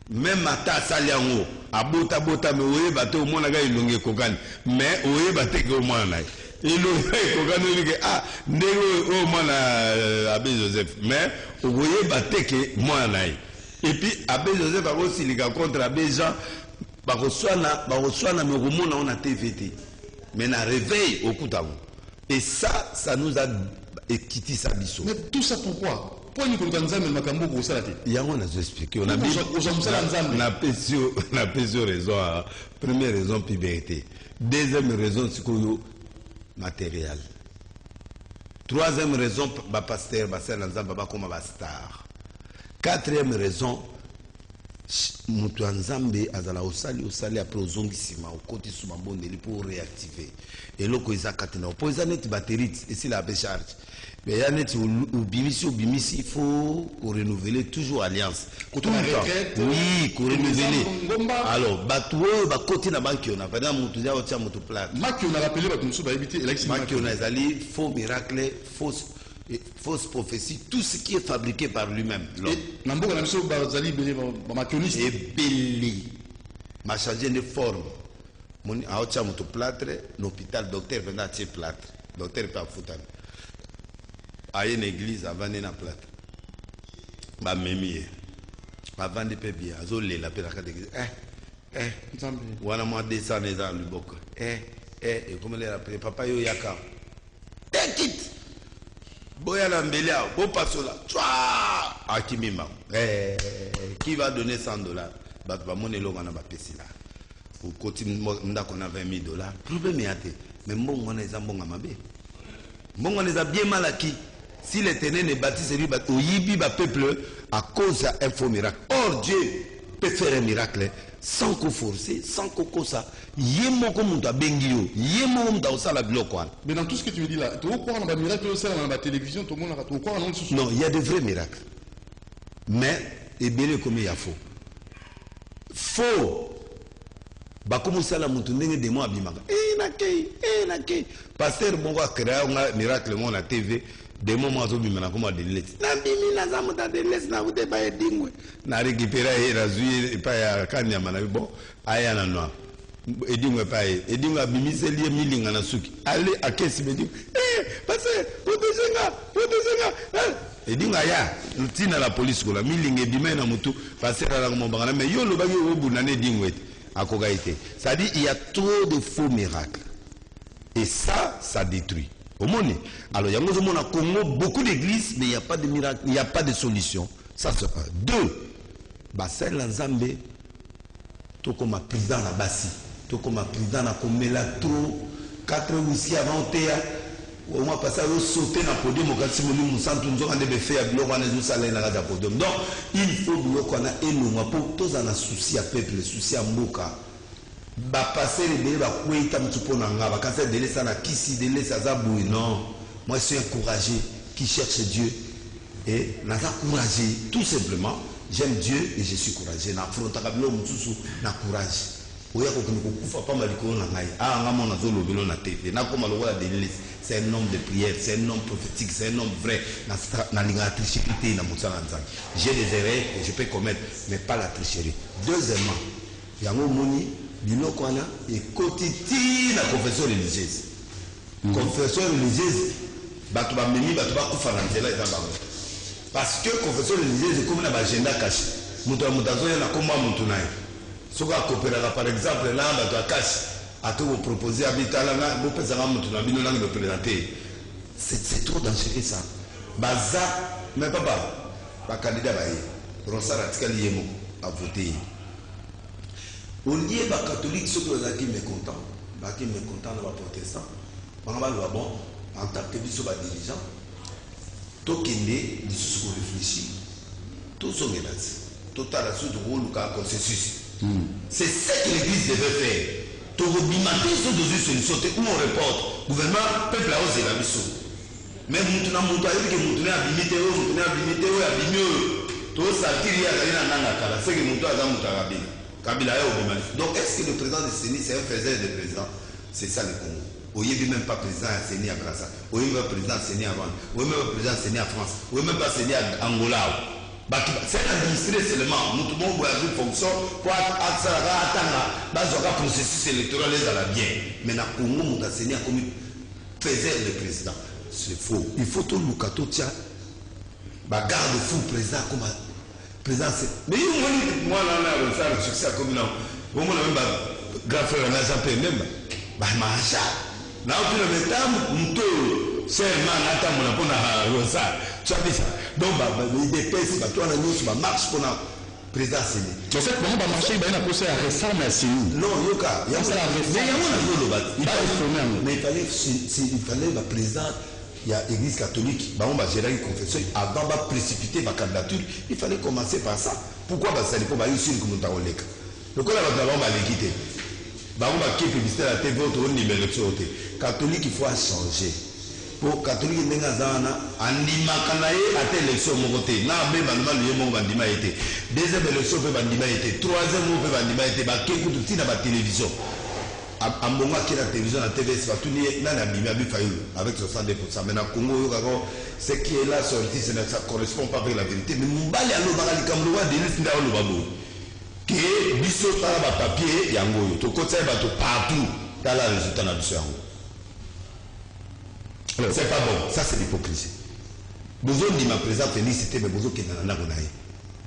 même à ta saliango, à bota, mais oui, bateau, au monde, il longue cocan. Mais, oui, bateau, au monde, il longue cocan, il dit, ah, négo, au monde, Abbé Joseph. Mais, oui, bateau, moi, et puis, Abbé Joseph a aussi les gars contre Abbé Jean, mais on a TVT. Mais on a réveil au coup d'avant. Et ça nous a quitté sa biseau. Mais tout ça pourquoi? Pourquoi nous avons Makambo pour ça? Il y a on a expliqué. On a plusieurs raisons. Première raison, puberté. Deuxième raison, c'est qu'on matériel. Troisième raison, pasteur, comme star. Quatrième raison, mutu nzambe azala osali après ozongisima okoti sumambondeli pour réactiver et loko eza katena po eza net batterie et si la bécharge mais ya net obimisi il faut renouveler toujours alliance tout le temps oui pour renouveler alors batoué bakoti na banki on a pas dans mutu ya otia mutu plate maki on a rappelé batumsu ba éviter élection maki on a ezali faux miracle fausse prophétie, tout ce qui est fabriqué par lui-même. Et belé m'a changé de forme. Mon aocha moto plâtre, l'hôpital docteur venait à plâtre. Docteur pas foutan. À une église avant na plâtre. Ba memi. Avant de payer bien, azolé la pera d'église. Wana moi descendre dans le boc. Et comment les appeler papa yo yaka. Take it. Boya la mbélia, beau pasola, tchouaa, akimima. Qui va donner $100? Bah, mon élo, on a pas payé là. Au côté, on a $20,000. Problème est athée. Mais bon, on est un bon amabé. Bon, on est bien mal acquis. Si l'éternel ne bâtit celui au yibi, peuple, à cause d'un faux miracle. Or, Dieu peut faire un miracle sans qu'on force, sans qu'on ça. Mais dans tout ce que tu me dis là, tu crois dans le miracle, dans la télévision, tout le monde a croire. Non, il y a de vrais miracles. mais ebele comme il y a faux bakomusa la mutu ndenge de moi abimaka na kei pasteur bongo a créé un miracle mon na TV de moments zo bimana comme de lettres na bimi na zamu ta de lettres na ute ba edingwe na récupérer et razui pa ya kanya mana bon aya na noir edingwe pa edingwe abimise lié milinga na suki allez à kesi bedi pasteur protéger edingwe ya ntina la police ko la milinga bimena na mutu pasteur ala mo bangana mais yo lo bagi obuna ne dingwe à Kogaïté. Ça dit il y a trop de faux miracles. Et ça détruit. Au monde. Alors, il y a au Congo beaucoup d'églises, mais il n'y a pas de miracle, il n'y a pas de solution. Ça, c'est un. Deux, Bassel Lanzambe, tout comme un président la Bassi, tout comme un président la Komela trop, 4 whisky avant Théa. On va passer à sauter dans le podium au cas où nous sommes tous en train de faire donc il faut qu'on a énormément pour tous en souci à peuple souci à Mboka ba passer les délais ba kuita mtupona ngaba quand c'est délai ça na kisi délai ça zabou non moi je suis encouragé qui cherche Dieu et n'a pas couragé tout simplement j'aime Dieu et je suis courageux na affronta kabilo mtusu na courage oya ko kufa pa maliko na ngai ngamo na zolo bilo na tete na koma lokola délai. C'est un homme de prière, c'est un homme prophétique, c'est un homme vrai. J'ai des erreurs que je peux commettre, mais pas la tricherie. Deuxièmement, il y a un moni, binokwana et quotidien la confession religieuse. Confession religieuse, parce que confession religieuse est comme un agenda caché. Par exemple, là, on a caché. À tout vous proposer c'est trop dangereux ça. Baza, mais papa, pas candidat Rosa Ratical Yemo a voté. Au lieu de catholique, ceux qui sont mécontents, qui sont mécontents dans les protestants, bon, en tant que dirigeant, tout qui réfléchir, tout ce tout à la suite de consensus. C'est ce que l'église devait faire. Tout le monde a solution où on reporte gouvernement peuple a osé la mission mais mutu na mutu ayebi ke mutu na abimite o abimi o to satiri ya na nanga kala c'est que mutu aza mutu kabila ya obimali donc est-ce que le président de CENI c'est un faiseur de président c'est ça le Congo oyebi même pas président à CENI à Brassa oyebi même président CENI à Rwanda oyebi même président CENI à France oyebi même pas CENI à Angola c'est administré seulement nous tout le monde a une fonction pour attendre processus électoral à la bien mais na Congo nous a enseigné comme faisait le président c'est faux il faut tout le cateau tia garde fou président comme président mais moi là on a le succès comme non bon on a même grand frère na Jean-Pierre même macha na au le temps muto c'est man attend mon pour na ça tu as dit ça donc il dépêche toi na nous marche pour na président CENI. En fait, comment va marcher? Il y a une procès à réforme à CENI. Non, yoka. Il y a mais il fallait le président. Il y a l'église catholique, on va gérer une confession. Avant de précipiter ma candidature, il fallait commencer par ça. Pourquoi ça ne peut pas réussir comme on l'a dit? Le quoi on va les quitter. On va quitter le ministère de la TV, on va numéro de catholique, il faut changer. Pour catholique ndengazana andima kanaye ate élection mokoté na be bandima lié mo bandima été deuxième élection pe bandima été troisième mo pe bandima été ba keku tuti na ba télévision ambonga ki la télévision na TVS ba tuni na na bimia bi fayu avec 62% mais na Congo yo kako ce qui est là sorti ça correspond pas avec la vérité mais mbali alo bakali kamlowa de liste ndao lo babo que biso tala ba papier yango yo to kotsa ba to partout tala résultat na biso yango. C'est pas bon, ça c'est l'hypocrisie. Besoin de ma présence félicité, mais besoin qu'il y en a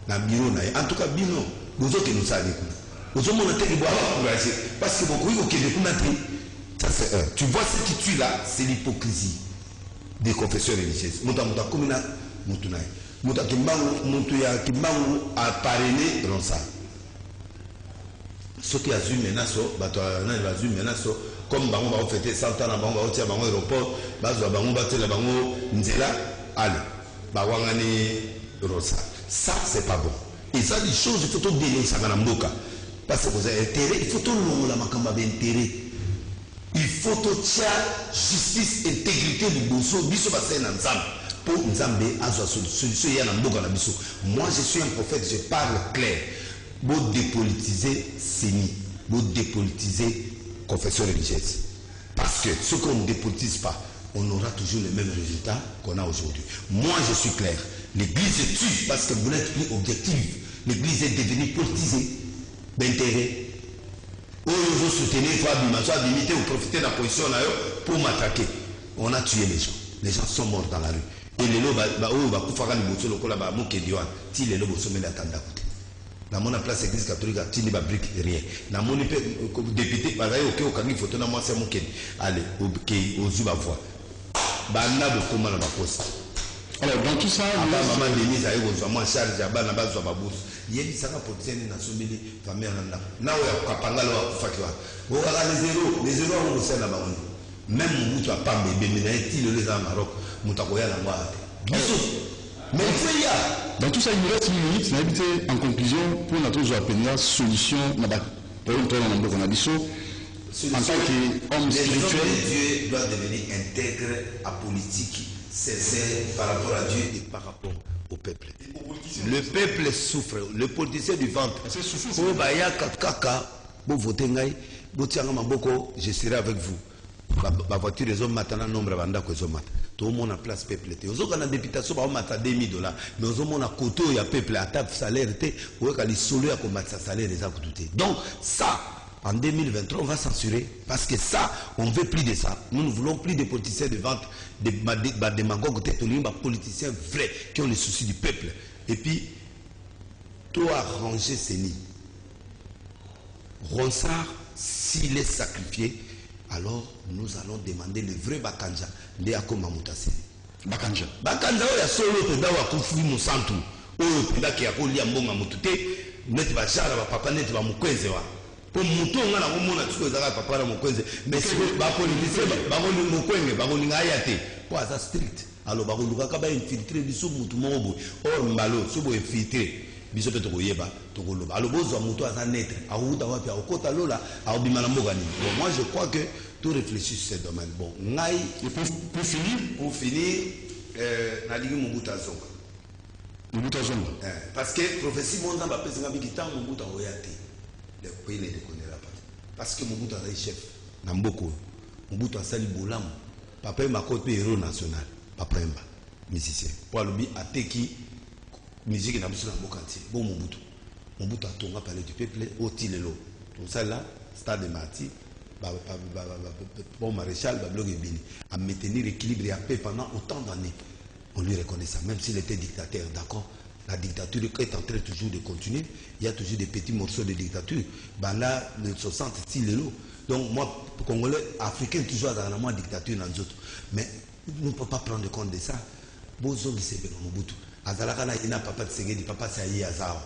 na bureau naïe. En tout cas, bino, besoin que nous savions. Besoin de monter les bois parce que beaucoup au Québec, ça c'est un. Tu vois ce qui tue là, c'est l'hypocrisie des confessions religieuses. Mouta comme na moutunaï. Mouta moutuya kimbangu a parrainé dans ça. Ce qui a vu menace, bato na va vu menace. Comme bango va fêter 100 ans na bango va bango aéroport bazwa bango batela bango nzela allez bawangani rosa ça c'est pas bon et ça des choses il faut tout dénoncer ça na mboka parce que vous avez intérêt il faut tout longola makamba d'intérêt il faut tout tia justice intégrité du bosso biso ba sena nzambe pour Nzambe azwa solution ya na mboka na biso. Moi je suis un prophète, je parle clair. Vous dépolitiser CENI, vous dépolitiser confession religieuse. Parce que ce qu'on ne dépolitise pas, on aura toujours les mêmes résultats qu'on a aujourd'hui. Moi je suis clair. L'église tue parce que vous n'êtes plus objectif. L'église est devenue politisée d'intérêt. Vous soutenez, il faut limiter ou profiter de la position pour m'attaquer. On a tué les gens. Les gens sont morts dans la rue. Et les lobes, dans mon place église catholique, il n'y a pas rien. Dans mon député, par exemple, il y a une photo de moi, c'est mon ken. Allez, au Zuba voix. Bana de comment la poste. Alors, dans tout ça, maman Denise a eu besoin de charge, à Bana Bazo Babous. Il y a une saga pour tirer dans son milieu, famille en Anda. Now, il y a Kapangalo à Fakwa. Vous regardez les zéros ont aussi là-bas. Même Moutou a pas bébé, mais il y a un Maroc, Moutakoya la Moa. Mais il faut y aller. Dans tout ça, il nous reste une minute. N'habitez en conclusion pour notre solution. Pour une fois, on a dit ça. En tant qu'homme spirituel, Dieu doit devenir intègre à politique, sincère par rapport à Dieu et par rapport au peuple. Le peuple souffre. Le politicien du ventre. Je serai avec vous. Ma voiture est maintenant nombre de tout le monde a place peuple. Aux autres, on a députation, on a $2,000. Mais aux autres, on a côté, il y a peuple à table salaire. On a les solo à combattre sa salaire. Donc, ça, en 2023, on va censurer. Parce que ça, on ne veut plus de ça. Nous ne voulons plus des politiciens de vente, des démagogues, des politiciens vrais qui ont les soucis du peuple. Et puis, toi, ranger CENI. Ronsard, s'il est sacrifié, alors nous allons demander le vrai Bakanja. Bakanja. Bakanja, il y a solo que d'awa kufu musantu. Oyo penda ki akoli ambonga mutute. Net ba jara ba papa net ba mukwenze wa. Po muto nga na komona tuko zaka papa na mukwenze. Mais si ba politicien ba ko mukwenge ba ko ngaya te. Po asa strict. Alors ba ko luka ka ba infiltrer biso mutu mobo. Or mbalo so bo infiltrer. Biso pe to koyeba to koloba. Alors bozo muto asa net. Awuta wapi akota lola awbima na mboga ni. Bon, moi je crois que tout réfléchir sur ce domaine. Bon, et pour finir, Nadigi Mobuta Zonga. Mobuta Zonga. Parce que prophétie mondiale va passer avec temps Mobuta Oyate. Le pays ne déconnera pas. Parce que Mobuta est chef. Namboko. Mobuta Sali Boulam. Papa est ma côte héros national. Papa est musicien. Pour le à Teki, musique n'a pas besoin de Bokanti. Bon Mobutu. Mobuta Tonga parler du peuple au Tilelo. Tout ça là, stade de Marty. Bon maréchal à maintenir l'équilibre et à paix pendant autant d'années. On lui reconnaît ça, même s'il était dictateur, d'accord. La dictature est en train toujours de continuer. Il y a toujours des petits morceaux de dictature. Ben là, le 60, c'est l'élo. Donc moi, Congolais, Africains, toujours dans la dictature dans les autres. Mais nous ne pouvons pas prendre compte de ça. Bozo Gisebe Mobutu. Azalakana ina papa Tsengedi, papa Sayi Azao.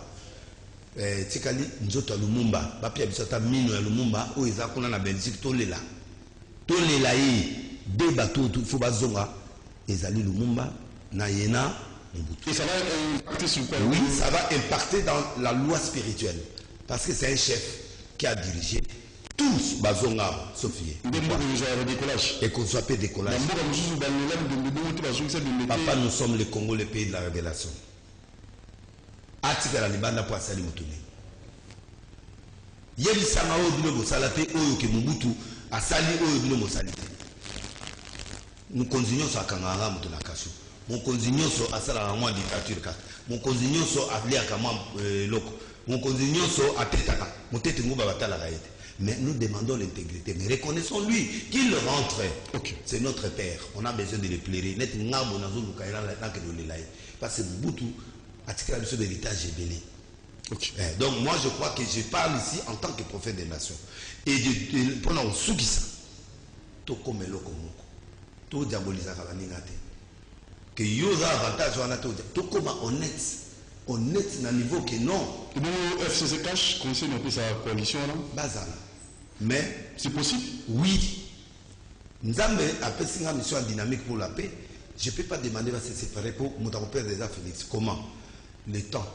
Tikali nzoto Lumumba bapia bisata mino ya Lumumba o eza kuna na Belgique tolela yi de bateau tout faut bazonga ezali Lumumba na yena Mobutu. Et ça va impacter sur quoi? Oui, ça va impacter dans la loi spirituelle parce que c'est un chef qui a dirigé tous bazonga Sophie. Et qu'on soit pas décollage. Papa, nous sommes le Congo, le pays de la révélation. Atika la libanda pour asali mutune. Yebi sanga o bino bo salate oyo ke Mobutu asali oyo bino mo salite. Nous continuons à kanganga mutuna kaso. Mon continuons à asala ngwa dictature ka. Mon continuons à alia kama loko. Mon continuons à tetaka. Mutete nguba batala gaete. Mais nous demandons l'intégrité. Mais reconnaissons lui qu'il rentre. Okay. C'est notre père. On a besoin de le plairer. Net ngabo nazo lukaira la ke do lelai. Parce que Mobutu a sur l'héritage belé. Okay. Donc moi je crois que je parle ici en tant que prophète des nations. Et pendant Soukissa, tout comme l'oko, tout diabolisa kalaningate. Que yoga avantage on a tout comme honnête na niveau que non. Le FCC cache conseille un peu sa coalition là. Bazala. Mais c'est possible? Oui. Nzambe a fait une mission dynamique pour la paix. Je ne peux pas demander à se séparer pour mon père déjà Félix. Comment? Le temps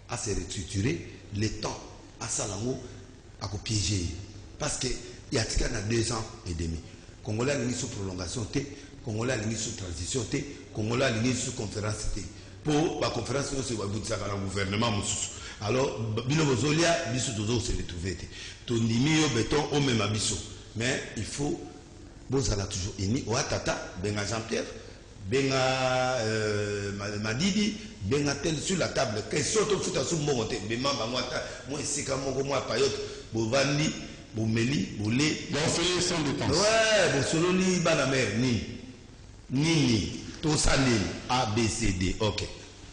à se restructurer, le temps à Salango à piéger. Parce que il y a 2 ans et demi. Congolais a une sous prolongation, Congolais alingi sous transition te, Congolais alingi sous conférence te. Pour la conférence, c'est le gouvernement. Alors, bino bozolia, biso tozo se retrouver. Tondimi yo béton au même abisso. Mais il faut bozala toujours uni. Ouatata, benga Jean-Pierre, benga Madidi, benga tel sur la table. Question to futa sous monte, bema bangwata, moi sika moko moi payote, bovandi, bomeli, bolé. Donc fait sans dépense. Ouais, bon soloni banamer ni tout ça ni A B C D. OK.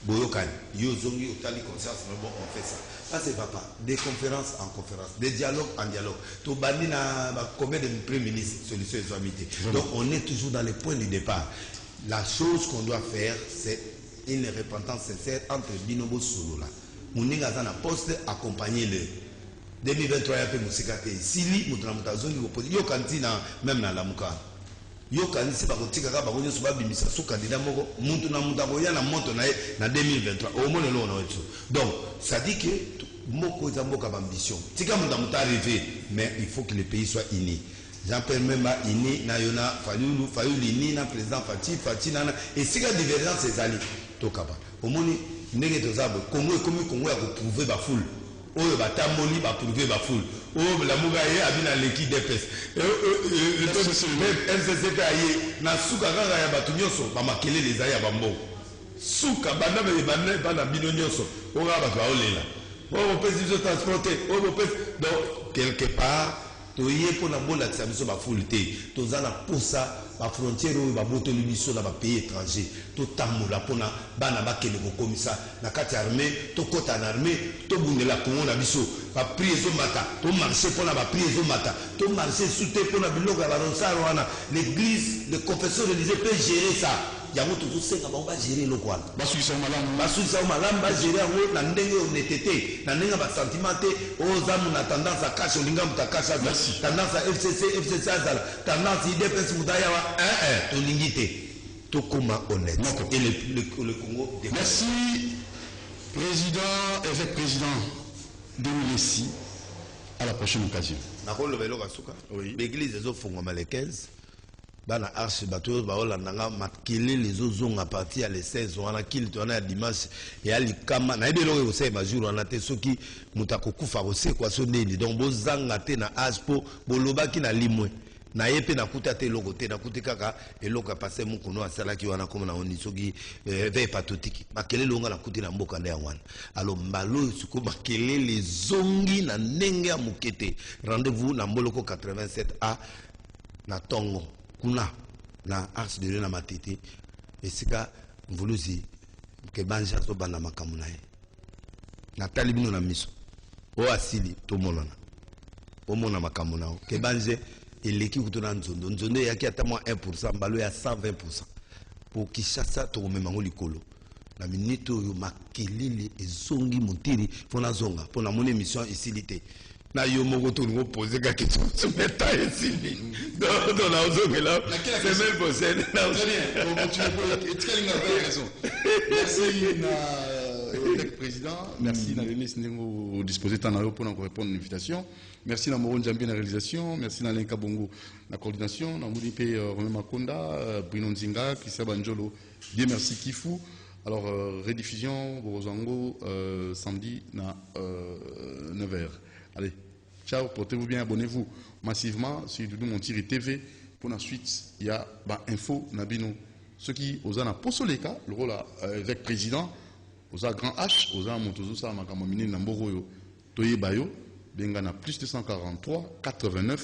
Boyokan, yo zongi otali conscience, mais bon, on fait ça. Ça c'est papa. Des conférences en conférence, des dialogues en dialogue. To bandi na combien de premiers ministres solution islamique. Donc on est toujours dans les points du départ. La chose qu'on doit faire, c'est une repentance sincère entre Binobo Solola. Mouninga zana poste accompagner le 2023 ya pe musikate. Sili mutana zongi opposition. Yo kantina même na lamuka. Yo kanisi ba kotika ka ba konyo so ba bimisa so candidat moko muntu na muta ya na moto na 2023 au moins le on a. Donc ça dit que moko za mboka ambition tika muta arrivé, mais il faut que le pays soit uni. Jean-Pierre Memba uni na yona Fayulu uni na président Fati nana et si la divergence est allée tokaba au moins ndenge tozabo Congo comme Congo ya ko prouver ba foule oyo batamboli ba prouver ba foule oh la mugaye abina leki DPS FCC aye na suka kaka ya batu nyonso ba makele les aya bambo suka banda bana bino nyonso oga batu aolela oh pesi zo transporter oh pesi donc quelque part toye pona mbola tsabiso ba foule te tozana posa ba frontière oyo ba boto libiso na ba pays étranger to tamula pona bana bakene ko komisa na kati armée to kota na armée to bundela Congo na biso ba prix mata to marcher pona ba prix mata to marcher souté pona biloko ya baronsaro wana l'église le confesseur religieux peut gérer ça yango to senga ba gérer loko wana basuisa malam ba gérer yango na ndenge honnêteté na ndenge ba sentiment te ozamu na tendance à cacher linga mutakasha tendance à FCC azala tendance IDPS mudaya wa to lingité to koma honnête et le Congo. Merci président évêque président Denis. À la prochaine occasion. Nakolo belo kasuka. Oui. L'église ezo fongoma le 15. Bana arche bato ba olandanga makele les ozonga parti à les 16 wana kili to na dimanche et ali kama na ebelo ko se ba jour wana te soki mutako kufa ko se kwa so neli donc bozanga te na aspo bolobaki na limwe na yepe na kuta te loko te na kutikaka eloko passé mukono asala ki wana comme na oni soki ve patotiki makele longa na kuti na mboka nde wana alors mbalo suko makele les zongi na ndenge ya mukete rendez-vous na mboloko 87A na Tongo kuna na Arche de Lyon na Matete esika mvuluzi ke banja so bana makamu na ye na talibino na miso o asili to monana o mona makamu na ke banje eleki kutuna nzondo yaki ata mwa 1% mbalo ya 120% pour Kinshasa to memango likolo na minute oyo makelele ezongi motiri pona zonga pona mon émission isilité na yo moko to ngo poser ka question sur meta isili dans la zone là c'est même possible très bien on continue tu as raison merci na président merci na Denis Ndingo disposer tant pour nous répondre à l'invitation merci na Moron Jambi na réalisation merci na Lenka Bongo la coordination na Moulipe Romain Makonda Bruno Nzinga Christian Banjolo bien merci Kifu. Alors rediffusion Borozango samedi na 9h. Allez, ciao, portez-vous bien, abonnez-vous massivement sur Doudou Montiri TV. Pour la suite, il y a info Nabino. Ceux qui osent na posoleka, le rôle avec président, osent grand H, osent Montozo sa makamomine Namboroyo, Toye Bayo, Bengana plus de 143 89.